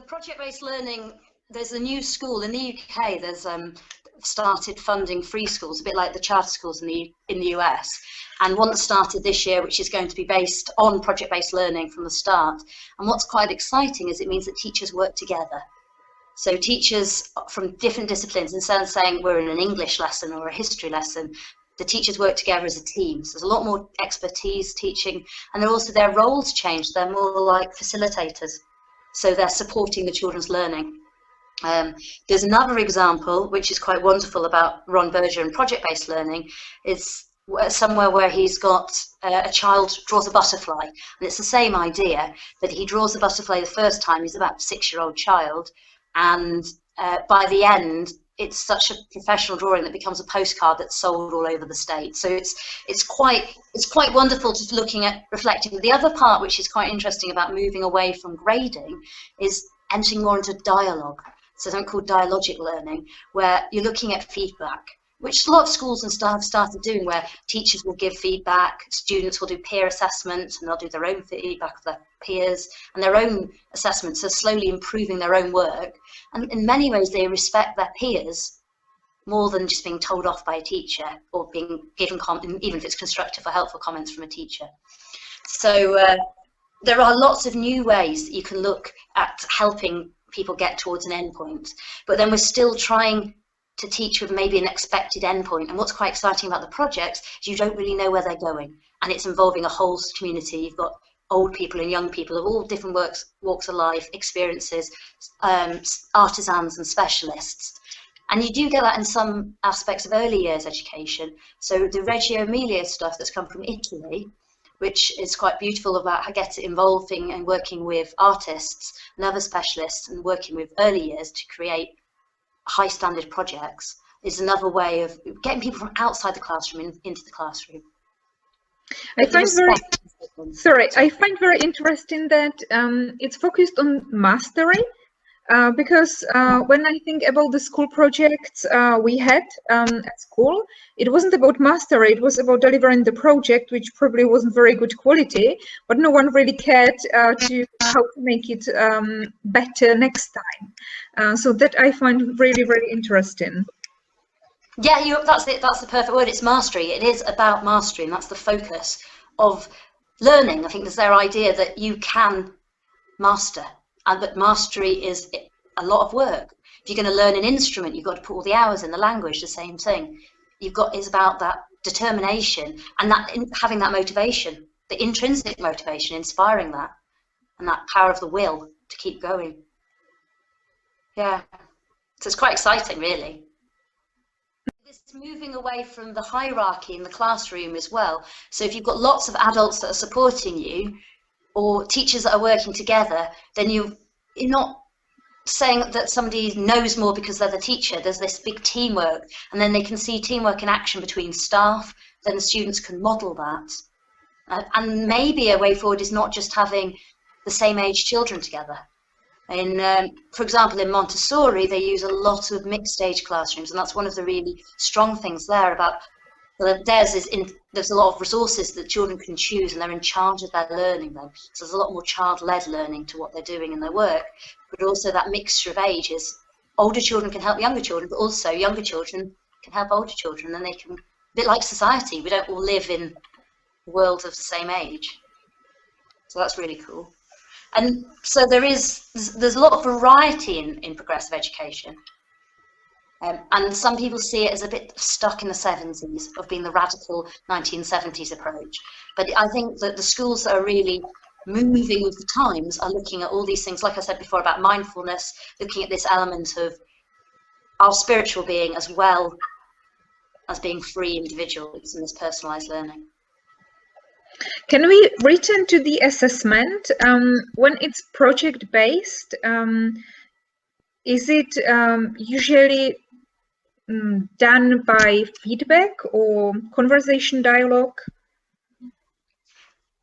project-based learning, there's a new school in the UK. There's started funding free schools, a bit like the charter schools in the US, and one that started this year, which is going to be based on project-based learning from the start. And what's quite exciting is it means that teachers work together. So teachers from different disciplines, instead of saying we're in an English lesson or a history lesson, the teachers work together as a team. So there's a lot more expertise teaching, and they're also, their roles change. They're more like facilitators. So they're supporting the children's learning. There's another example, which is quite wonderful about Ron Berger and project-based learning, is somewhere where he's got a child draws a butterfly. And it's the same idea, that he draws the butterfly the first time, he's about a 6-year-old child, and by the end, it's such a professional drawing that becomes a postcard that's sold all over the state. So it's quite wonderful to looking at reflecting. The other part, which is quite interesting about moving away from grading, is entering more into dialogue. So something called dialogic learning, where you're looking at feedback, which a lot of schools and staff have started doing, where teachers will give feedback, students will do peer assessments, and they'll do their own feedback of their peers, and their own assessments are slowly improving their own work. And in many ways, they respect their peers more than just being told off by a teacher or being given, even if it's constructive or helpful comments from a teacher. So there are lots of new ways that you can look at helping people get towards an endpoint, but then we're still trying to teach with maybe an expected endpoint. And what's quite exciting about the projects is you don't really know where they're going, and it's involving a whole community. You've got old people and young people of all different walks of life, experiences, artisans and specialists. And you do get that in some aspects of early years education. So the Reggio Emilia stuff that's come from Italy, which is quite beautiful about how get it involving and working with artists and other specialists and working with early years to create high standard projects, is another way of getting people from outside the classroom into the classroom. I find very interesting that it's focused on mastery, because when I think about the school projects we had at school, it wasn't about mastery, it was about delivering the project, which probably wasn't very good quality, but no one really cared to how to make it better next time. So that I find really, really interesting. Yeah, that's it. That's the perfect word. It's mastery. It is about mastery, and that's the focus of learning. I think there's their idea that you can master, but mastery is a lot of work. If you're going to learn an instrument, you've got to put all the hours in. The language, the same thing. It's about that determination and that having that motivation, the intrinsic motivation, inspiring that, and that power of the will to keep going. Yeah, so it's quite exciting, really. It's moving away from the hierarchy in the classroom as well. So if you've got lots of adults that are supporting you, or teachers that are working together, then you're not saying that somebody knows more because they're the teacher. There's this big teamwork, and then they can see teamwork in action between staff, then the students can model that. And maybe a way forward is not just having the same age children together. For example, in Montessori, they use a lot of mixed age classrooms, and that's one of the really strong things there about theirs is there's a lot of resources that children can choose, and they're in charge of their learning then. So there's a lot more child-led learning to what they're doing in their work, but also that mixture of ages. Older children can help younger children, but also younger children can help older children, and they can, a bit like society, we don't all live in worlds of the same age. So that's really cool. And so there's a lot of variety in progressive education. And some people see it as a bit stuck in the 70s of being the radical 1970s approach. But I think that the schools that are really moving with the times are looking at all these things, like I said before, about mindfulness, looking at this element of our spiritual being as well as being free individuals in this personalized learning. Can we return to the assessment? When it's project-based, is it usually done by feedback or conversation dialogue?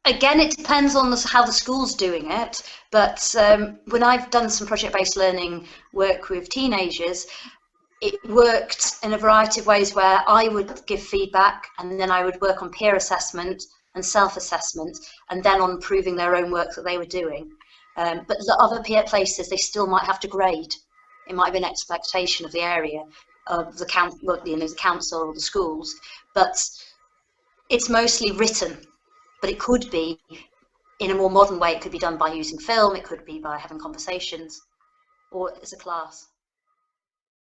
Again, it depends on how the school's doing it, but when I've done some project-based learning work with teenagers, it worked in a variety of ways where I would give feedback, and then I would work on peer assessment and self-assessment, and then on improving their own work that they were doing. But the other places, they still might have to grade. It might be an expectation of the area, of the council or the schools, but it's mostly written. But it could be, in a more modern way, it could be done by using film, it could be by having conversations, or as a class.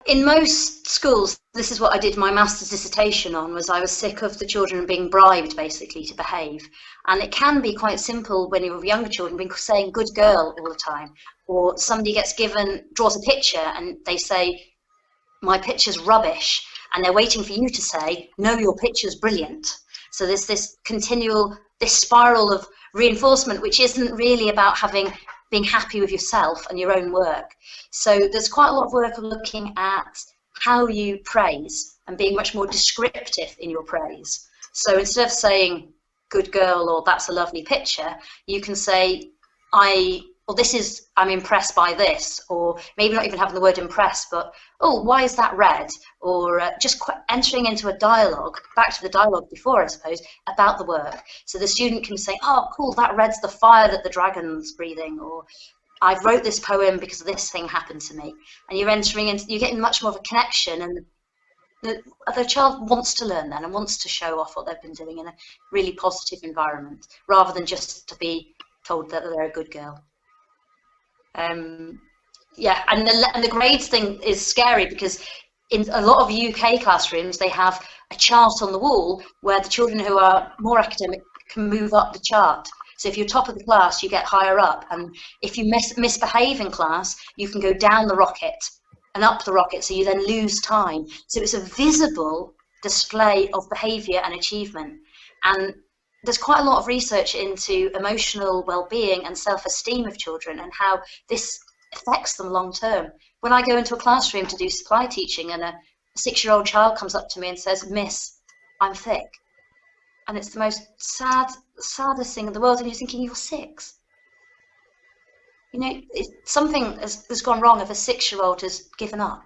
In most schools, this is what I did my master's dissertation on, was I was sick of the children being bribed, basically, to behave. And it can be quite simple when you're younger children, being saying good girl all the time. Or somebody draws a picture and they say, my picture's rubbish. And they're waiting for you to say, no, your picture's brilliant. So there's this spiral of reinforcement, which isn't really about being happy with yourself and your own work. So there's quite a lot of work of looking at how you praise and being much more descriptive in your praise. So instead of saying good girl or that's a lovely picture, you can say I'm impressed by this, or maybe not even having the word impressed, but oh, why is that red? Or just entering into a dialogue, back to the dialogue before, I suppose, about the work. So the student can say, oh, cool, that red's the fire that the dragon's breathing, or I wrote this poem because this thing happened to me. And you're getting much more of a connection, and the child wants to learn then and wants to show off what they've been doing in a really positive environment, rather than just to be told that they're a good girl. Yeah, and the grades thing is scary, because in a lot of UK classrooms they have a chart on the wall where the children who are more academic can move up the chart. So if you're top of the class, you get higher up, and if you misbehave in class, you can go down the rocket and up the rocket, so you then lose time. So it's a visible display of behaviour and achievement. And there's quite a lot of research into emotional well-being and self-esteem of children and how this affects them long term. When I go into a classroom to do supply teaching and a 6-year-old child comes up to me and says, Miss, I'm thick. And it's the most saddest thing in the world, and you're thinking, you're 6. You know, something has gone wrong if a 6-year-old has given up.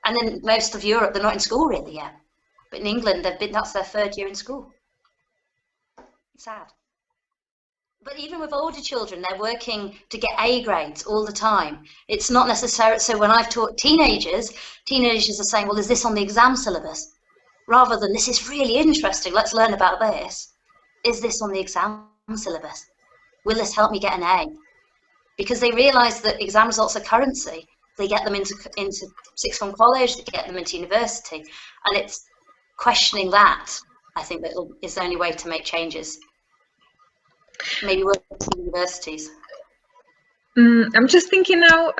And in most of Europe, they're not in school really yet. But in England, that's their 3rd year in school. It's sad. But even with older children, they're working to get A grades all the time. It's not necessary. So when I've taught teenagers are saying, well, is this on the exam syllabus? Rather than, this is really interesting, let's learn about this. Is this on the exam syllabus? Will this help me get an A? Because they realise that exam results are currency. They get them into sixth form college, they get them into university. And it's questioning that, I think, that is the only way to make changes. Maybe work with universities. I'm just thinking now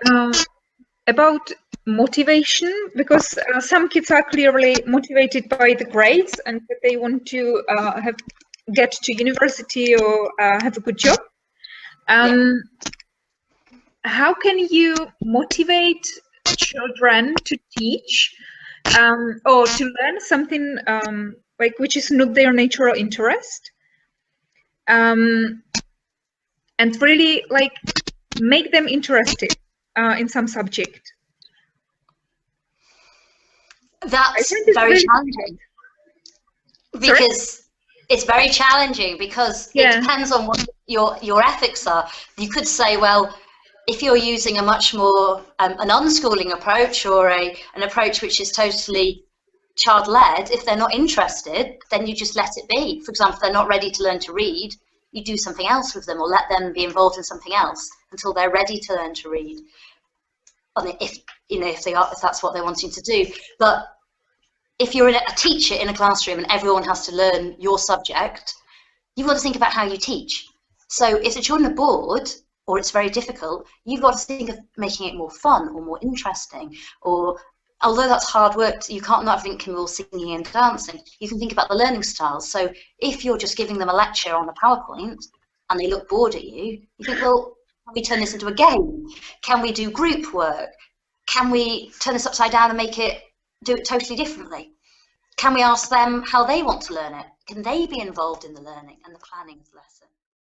about motivation, because some kids are clearly motivated by the grades and that they want to get to university or have a good job. How can you motivate children to teach or to learn something which is not their natural interest? And really make them interested in some subject. That's very challenging. Because it's very challenging, because it depends on what your ethics are. You could say, well, if you're using a much more an unschooling approach, or an approach which is totally child-led, if they're not interested, then you just let it be. For example, if they're not ready to learn to read, you do something else with them, or let them be involved in something else until they're ready to learn to read. If that's what they're wanting to do. But if you're a teacher in a classroom and everyone has to learn your subject, you've got to think about how you teach. So if the children are bored, or it's very difficult, you've got to think of making it more fun or more interesting. Or although that's hard work, you can't not think all singing and dancing. You can think about the learning styles. So if you're just giving them a lecture on a PowerPoint and they look bored at you, you think, well, can we turn this into a game? Can we do group work? Can we turn this upside down and do it totally differently? Can we ask them how they want to learn it? Can they be involved in the learning and the planning of the lesson?